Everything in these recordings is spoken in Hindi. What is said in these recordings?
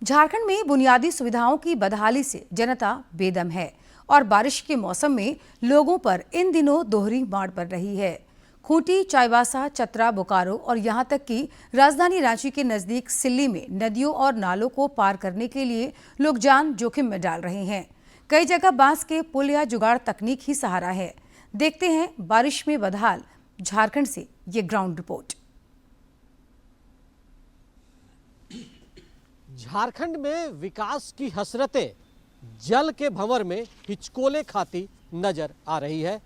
झारखंड में बुनियादी सुविधाओं की बदहाली से जनता बेदम है और बारिश के मौसम में लोगों पर इन दिनों दोहरी मार पड़ रही है। खूंटी, चाईबासा, चतरा, बोकारो और यहां तक कि राजधानी रांची के नजदीक सिल्ली में नदियों और नालों को पार करने के लिए लोग जान जोखिम में डाल रहे हैं। कई जगह बांस के पुल या जुगाड़ तकनीक ही सहारा है। देखते हैं बारिश में बदहाल झारखंड से ये ग्राउंड रिपोर्ट। झारखंड में विकास की हसरतें जल के भंवर में हिचकोले खाती नजर आ रही है।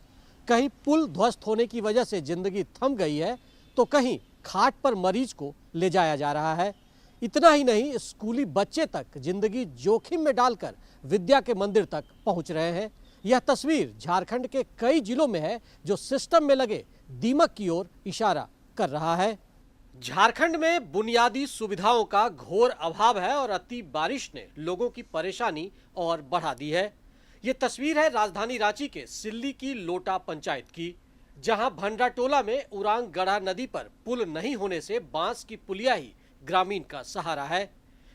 कहीं पुल ध्वस्त होने की वजह से जिंदगी थम गई है तो कहीं खाट पर मरीज को ले जाया जा रहा है। इतना ही नहीं, स्कूली बच्चे तक जिंदगी जोखिम में डालकर विद्या के मंदिर तक पहुंच रहे हैं। यह तस्वीर झारखंड के कई जिलों में है जो सिस्टम में लगे दीमक की ओर इशारा कर रहा है। झारखंड में बुनियादी सुविधाओं का घोर अभाव है और अति बारिश ने लोगों की परेशानी और बढ़ा दी है। ये तस्वीर है राजधानी रांची के सिल्ली की लोटा पंचायत की, जहां भंडाटोला में उरांग गढ़ा नदी पर पुल नहीं होने से बांस की पुलिया ही ग्रामीण का सहारा है।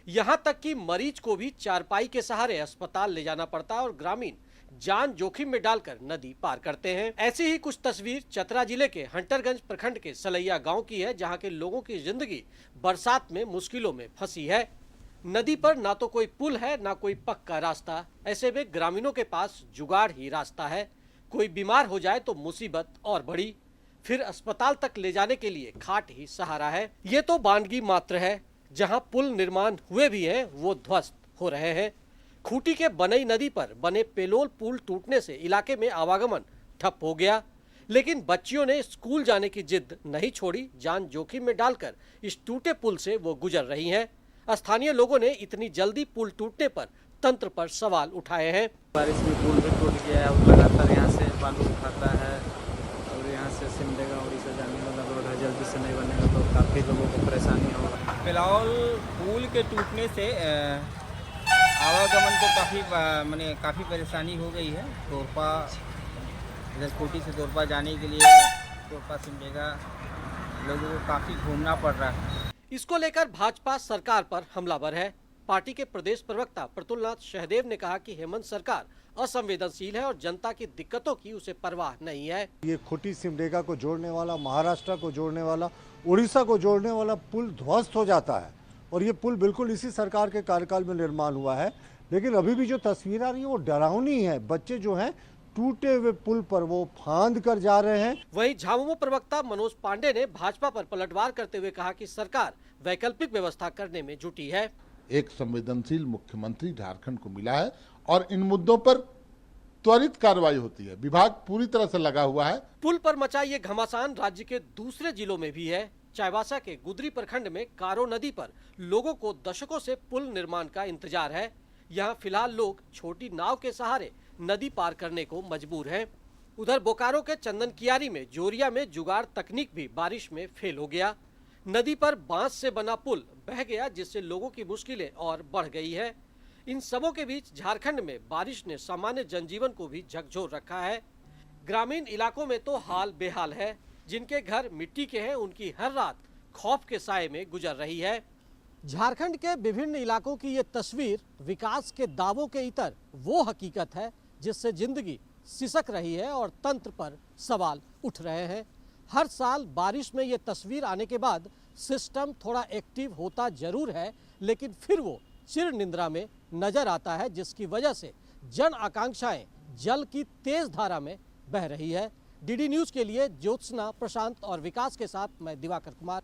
यहां तक कि मरीज को भी चारपाई के सहारे अस्पताल ले जाना पड़ता है और ग्रामीण जान जोखिम में डालकर नदी पार करते हैं। ऐसी ही कुछ तस्वीर चतरा जिले के हंटरगंज प्रखंड के सलैया गांव की है, जहां के लोगों की जिंदगी बरसात में मुश्किलों में फंसी है। नदी पर ना तो कोई पुल है ना कोई पक्का रास्ता। ऐसे में ग्रामीणों के पास जुगाड़ ही रास्ता है। कोई बीमार हो जाए तो मुसीबत और बड़ी, फिर अस्पताल तक ले जाने के लिए खाट ही सहारा है। ये तो बानगी मात्र है। जहाँ पुल निर्माण हुए भी हैं वो ध्वस्त हो रहे हैं। खूंटी के बनई नदी पर बने पेलोल पुल टूटने से इलाके में आवागमन ठप हो गया, लेकिन बच्चियों ने स्कूल जाने की जिद नहीं छोड़ी। जान जोखिम में डालकर इस टूटे पुल से वो गुजर रही हैं। स्थानीय लोगों ने इतनी जल्दी पुल टूटने पर तंत्र पर सवाल उठाए हैं। बारिश में पुल भी टूट गया है और लगातार यहाँ से बालू उठाता है और यहाँ से सिमडेगा उड़ीसा जाने वाला रोड है, जल्दी से नहीं बनेगा तो काफ़ी लोगों को परेशानी होगा। फिलहाल पुल के टूटने से आवागमन को काफ़ी परेशानी हो गई है। तोरपा, इधर कोटी से तोरपा जाने के लिए तोरपा सिमडेगा लोगों को काफ़ी घूमना पड़ रहा है। इसको लेकर भाजपा सरकार पर हमलावर है। पार्टी के प्रदेश प्रवक्ता प्रतुलनाथ सहदेव ने कहा कि हेमंत सरकार असंवेदनशील है और जनता की दिक्कतों की उसे परवाह नहीं है। ये खूंटी सिमडेगा को जोड़ने वाला, महाराष्ट्र को जोड़ने वाला, उड़ीसा को जोड़ने वाला पुल ध्वस्त हो जाता है और ये पुल बिल्कुल इसी सरकार के कार्यकाल में निर्माण हुआ है। लेकिन अभी भी जो तस्वीर आ रही है वो डरावनी है। बच्चे जो हैं टूटे हुए पुल पर वो फांद कर जा रहे हैं। वहीं झामुमो प्रवक्ता मनोज पांडे ने भाजपा पर पलटवार करते हुए कहा कि सरकार वैकल्पिक व्यवस्था करने में जुटी है। एक संवेदनशील मुख्यमंत्री झारखंड को मिला है और इन मुद्दों पर त्वरित कार्रवाई होती है। विभाग पूरी तरह से लगा हुआ है। पुल पर मचा ये घमासान राज्य के दूसरे जिलों में भी है। चाईबासा के गुदरी प्रखंड में कारो नदी पर लोगों को दशकों से पुल निर्माण का इंतजार है। यहाँ फिलहाल लोग छोटी नाव के सहारे नदी पार करने को मजबूर हैं। उधर बोकारो के चंदन कियारी में जोरिया में जुगाड़ तकनीक भी बारिश में फेल हो गया। नदी पर बांस से बना पुल बह गया, जिससे लोगों की मुश्किलें और बढ़ गई है। इन सबों के बीच झारखंड में बारिश ने सामान्य जनजीवन को भी झकझोर रखा है। ग्रामीण इलाकों में तो हाल बेहाल है। जिनके घर मिट्टी के हैं उनकी हर रात खौफ के साए में गुजर रही है। झारखंड के विभिन्न इलाकों की ये तस्वीर विकास के दावों के इतर वो हकीकत है जिससे जिंदगी सिसक रही है और तंत्र पर सवाल उठ रहे हैं। हर साल बारिश में ये तस्वीर आने के बाद सिस्टम थोड़ा एक्टिव होता जरूर है, लेकिन फिर वो चिर निंद्रा में नजर आता है, जिसकी वजह से जन आकांक्षाएं जल की तेज धारा में बह रही है। डीडी न्यूज के लिए ज्योत्सना, प्रशांत और विकास के साथ मैं दिवाकर कुमार।